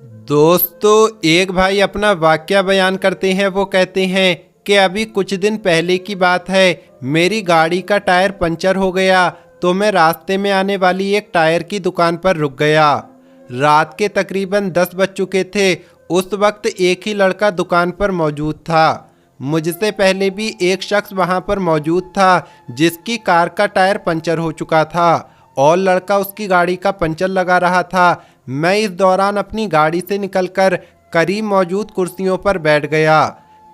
दोस्तों, एक भाई अपना वाकया बयान करते हैं। वो कहते हैं कि अभी कुछ दिन पहले की बात है, मेरी गाड़ी का टायर पंचर हो गया तो मैं रास्ते में आने वाली एक टायर की दुकान पर रुक गया। रात के तकरीबन 10 बज चुके थे। उस वक्त एक ही लड़का दुकान पर मौजूद था। मुझसे पहले भी एक शख्स वहां पर मौजूद था जिसकी कार का टायर पंचर हो चुका था और लड़का उसकी गाड़ी का पंचर लगा रहा था। मैं इस दौरान अपनी गाड़ी से निकलकर करीब मौजूद कुर्सियों पर बैठ गया।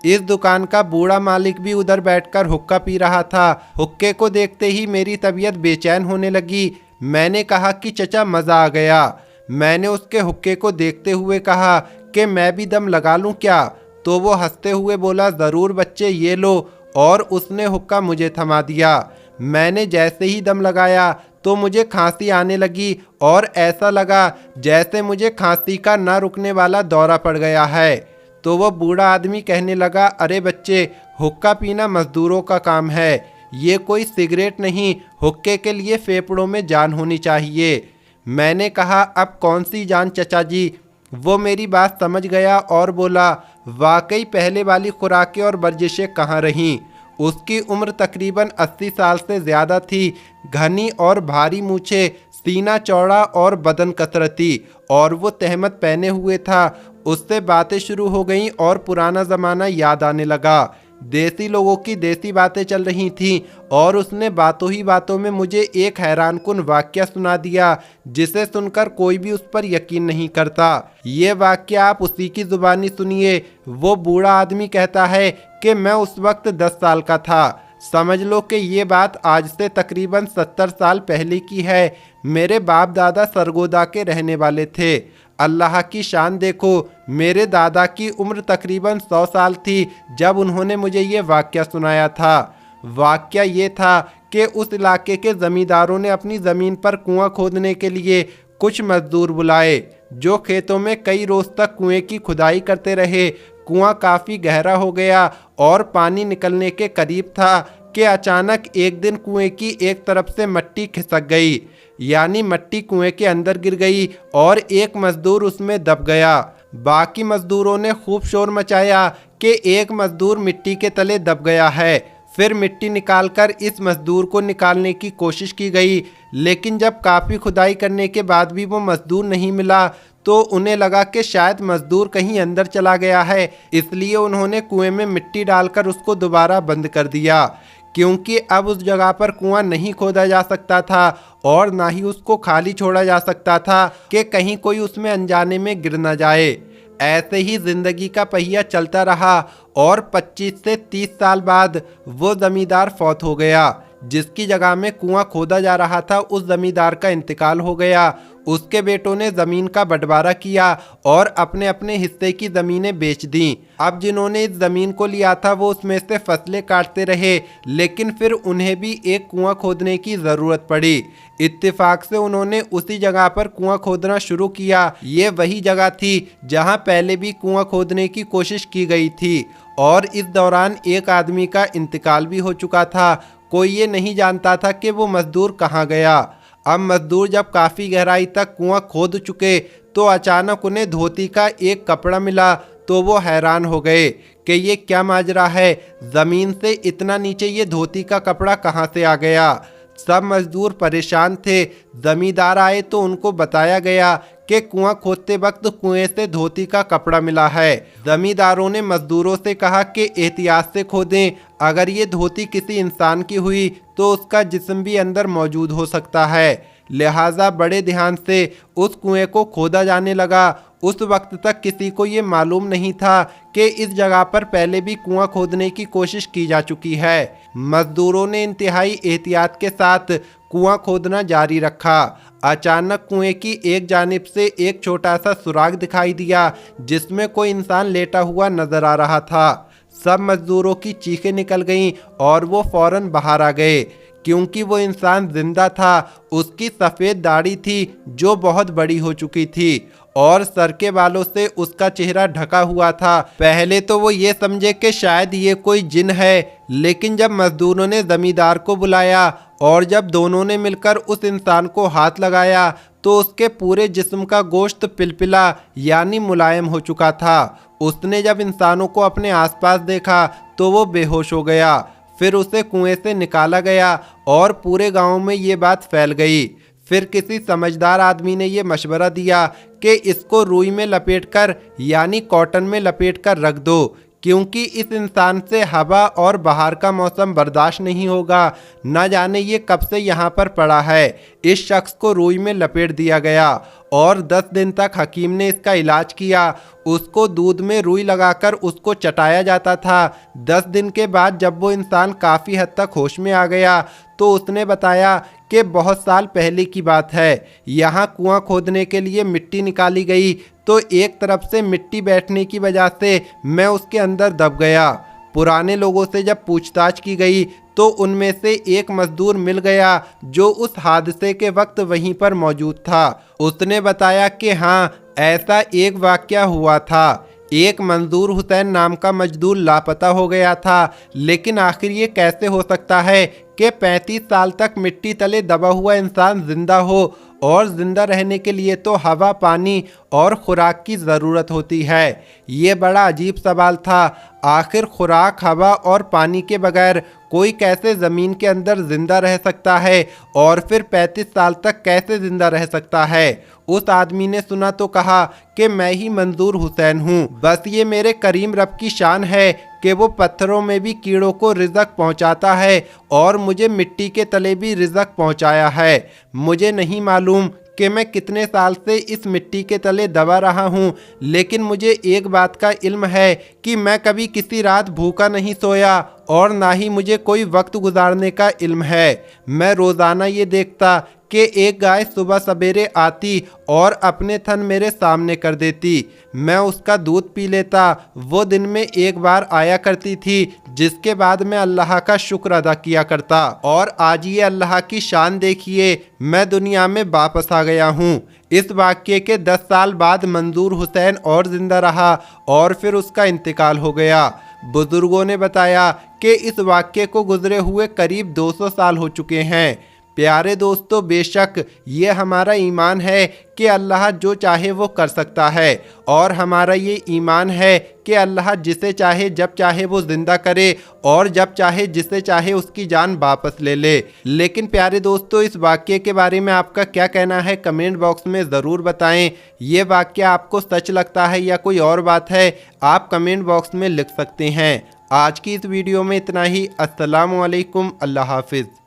इस दुकान का बूढ़ा मालिक भी उधर बैठकर हुक्का पी रहा था। हुक्के को देखते ही मेरी तबीयत बेचैन होने लगी। मैंने कहा कि चचा, मज़ा आ गया। मैंने उसके हुक्के को देखते हुए कहा कि मैं भी दम लगा लूं क्या? तो वो हंसते हुए बोला, ज़रूर बच्चे, ये लो। और उसने हुक्का मुझे थमा दिया। मैंने जैसे ही दम लगाया तो मुझे खांसी आने लगी और ऐसा लगा जैसे मुझे खांसी का ना रुकने वाला दौरा पड़ गया है। तो वो बूढ़ा आदमी कहने लगा, अरे बच्चे, हुक्का पीना मजदूरों का काम है, ये कोई सिगरेट नहीं। हुक्के के लिए फेफड़ों में जान होनी चाहिए। मैंने कहा, अब कौन सी जान चचा जी? वो मेरी बात समझ गया और बोला, वाकई पहले वाली खुराकें और वर्जिशें कहाँ रहीं। उसकी उम्र तकरीबन 80 साल से ज़्यादा थी। घनी और भारी मूछें, सीना चौड़ा और बदन कसरती, और वो तहमत पहने हुए था। उससे बातें शुरू हो गईं और पुराना ज़माना याद आने लगा। देसी लोगों की देसी बातें चल रही थीं और उसने बातों ही बातों में मुझे एक हैरानकुन वाकया सुना दिया जिसे सुनकर कोई भी उस पर यकीन नहीं करता। ये वाकया आप उसी की ज़ुबानी सुनिए। वो बूढ़ा आदमी कहता है कि मैं उस वक्त 10 साल का था। समझ लो कि ये बात आज से तकरीबन 70 साल पहले की है। मेरे बाप दादा सरगोदा के रहने वाले थे। अल्लाह की शान देखो, मेरे दादा की उम्र तकरीबन 100 साल थी जब उन्होंने मुझे ये वाकया सुनाया था। वाकया ये था कि उस इलाके के ज़मींदारों ने अपनी ज़मीन पर कुआं खोदने के लिए कुछ मजदूर बुलाए जो खेतों में कई रोज़ तक कुएं की खुदाई करते रहे। कुआं काफ़ी गहरा हो गया और पानी निकलने के करीब था कि अचानक एक दिन कुएं की एक तरफ से मट्टी खिसक गई, यानी मट्टी कुएं के अंदर गिर गई और एक मजदूर उसमें दब गया। बाकी मजदूरों ने खूब शोर मचाया कि एक मजदूर मिट्टी के तले दब गया है। फिर मिट्टी निकालकर इस मजदूर को निकालने की कोशिश की गई, लेकिन जब काफ़ी खुदाई करने के बाद भी वो मजदूर नहीं मिला तो उन्हें लगा कि शायद मजदूर कहीं अंदर चला गया है। इसलिए उन्होंने कुएं में मिट्टी डालकर उसको दोबारा बंद कर दिया, क्योंकि अब उस जगह पर कुआं नहीं खोदा जा सकता था और ना ही उसको खाली छोड़ा जा सकता था कि कहीं कोई उसमें अनजाने में गिर न जाए। ऐसे ही जिंदगी का पहिया चलता रहा और 25 से 30 साल बाद वो जमींदार फौत हो गया। जिसकी जगह में कुआं खोदा जा रहा था, उस जमींदार का इंतकाल हो गया। उसके बेटों ने ज़मीन का बंटवारा किया और अपने अपने हिस्से की ज़मीनें बेच दी। अब जिन्होंने इस ज़मीन को लिया था वो उसमें से फसलें काटते रहे, लेकिन फिर उन्हें भी एक कुआं खोदने की ज़रूरत पड़ी। इत्तेफाक से उन्होंने उसी जगह पर कुआं खोदना शुरू किया। ये वही जगह थी जहां पहले भी कुआं खोदने की कोशिश की गई थी और इस दौरान एक आदमी का इंतकाल भी हो चुका था। कोई ये नहीं जानता था कि वो मजदूर कहाँ गया। अब मजदूर जब काफ़ी गहराई तक कुआं खोद चुके तो अचानक उन्हें धोती का एक कपड़ा मिला। तो वो हैरान हो गए कि ये क्या माजरा है, ज़मीन से इतना नीचे ये धोती का कपड़ा कहाँ से आ गया। सब मजदूर परेशान थे। जमींदार आए तो उनको बताया गया कि कुआं खोदते वक्त कुएं से धोती का कपड़ा मिला है। जमींदारों ने मजदूरों से कहा कि एहतियात से खोदें, अगर ये धोती किसी इंसान की हुई तो उसका जिस्म भी अंदर मौजूद हो सकता है। लिहाजा बड़े ध्यान से उस कुएं को खोदा जाने लगा। उस वक्त तक किसी को ये मालूम नहीं था कि इस जगह पर पहले भी कुआं खोदने की कोशिश की जा चुकी है। मजदूरों ने इंतहाई एहतियात के साथ कुआं खोदना जारी रखा। अचानक कुएं की एक जानिब से एक छोटा सा सुराग दिखाई दिया जिसमें कोई इंसान लेटा हुआ नजर आ रहा था। सब मजदूरों की चीखें निकल गईं और वो फौरन बाहर आ गए, क्योंकि वो इंसान जिंदा था। उसकी सफ़ेद दाढ़ी थी जो बहुत बड़ी हो चुकी थी और सर के बालों से उसका चेहरा ढका हुआ था। पहले तो वो ये समझे कि शायद ये कोई जिन है, लेकिन जब मजदूरों ने जमींदार को बुलाया और जब दोनों ने मिलकर उस इंसान को हाथ लगाया तो उसके पूरे जिस्म का गोश्त पिलपिला यानी मुलायम हो चुका था। उसने जब इंसानों को अपने आसपास देखा तो वो बेहोश हो गया। फिर उसे कुएं से निकाला गया और पूरे गांव में ये बात फैल गई। फिर किसी समझदार आदमी ने यह मशवरा दिया कि इसको रुई में लपेटकर यानी कॉटन में लपेटकर रख दो, क्योंकि इस इंसान से हवा और बाहर का मौसम बर्दाश्त नहीं होगा। न जाने ये कब से यहाँ पर पड़ा है। इस शख्स को रुई में लपेट दिया गया और 10 दिन तक हकीम ने इसका इलाज किया। उसको दूध में रुई लगाकर उसको चटाया जाता था। 10 दिन के बाद जब वो इंसान काफ़ी हद तक होश में आ गया तो उसने बताया कि बहुत साल पहले की बात है। यहाँ कुआं खोदने के लिए मिट्टी निकाली गई तो एक तरफ से मिट्टी बैठने की वजह से मैं उसके अंदर दब गया। पुराने लोगों से जब पूछताछ की गई तो उनमें से एक मजदूर मिल गया जो उस हादसे के वक्त वहीं पर मौजूद था। उसने बताया कि हाँ, ऐसा एक वाकया हुआ था। एक मंजूर हुसैन नाम का मजदूर लापता हो गया था, लेकिन आखिर ये कैसे हो सकता है कि 35 साल तक मिट्टी तले दबा हुआ इंसान जिंदा हो, और ज़िंदा रहने के लिए तो हवा, पानी और खुराक की ज़रूरत होती है। ये बड़ा अजीब सवाल था। आखिर खुराक, हवा और पानी के बगैर कोई कैसे ज़मीन के अंदर ज़िंदा रह सकता है, और फिर 35 साल तक कैसे ज़िंदा रह सकता है। उस आदमी ने सुना तो कहा कि मैं ही मंजूर हुसैन हूँ। बस ये मेरे करीम रब की शान है कि वो पत्थरों में भी कीड़ों को रिज़्क पहुँचाता है और मुझे मिट्टी के तले भी रिज़्क पहुँचाया है। मुझे नहीं मालूम कि मैं कितने साल से इस मिट्टी के तले दबा रहा हूँ, लेकिन मुझे एक बात का इल्म है कि मैं कभी किसी रात भूखा नहीं सोया और ना ही मुझे कोई वक्त गुजारने का इल्म है। मैं रोज़ाना ये देखता कि एक गाय सुबह सवेरे आती और अपने थन मेरे सामने कर देती। मैं उसका दूध पी लेता। वो दिन में एक बार आया करती थी, जिसके बाद मैं अल्लाह का शुक्र अदा किया करता। और आज ये अल्लाह की शान देखिए, मैं दुनिया में वापस आ गया हूँ। इस वाक़ये के 10 साल बाद मंजूर हुसैन और ज़िंदा रहा और फिर उसका इंतकाल हो गया। बुजुर्गों ने बताया कि इस वाक़ये को गुजरे हुए करीब 200 साल हो चुके हैं। प्यारे दोस्तों, बेशक ये हमारा ईमान है कि अल्लाह जो चाहे वो कर सकता है, और हमारा ये ईमान है कि अल्लाह जिसे चाहे जब चाहे वो ज़िंदा करे और जब चाहे जिसे चाहे उसकी जान वापस ले ले। लेकिन प्यारे दोस्तों, इस वाक़ये के बारे में आपका क्या कहना है कमेंट बॉक्स में ज़रूर बताएं। ये वाक़या आपको सच लगता है या कोई और बात है, आप कमेंट बॉक्स में लिख सकते हैं। आज की इस वीडियो में इतना ही। अस्सलामु अलैकुम, अल्लाह हाफिज़।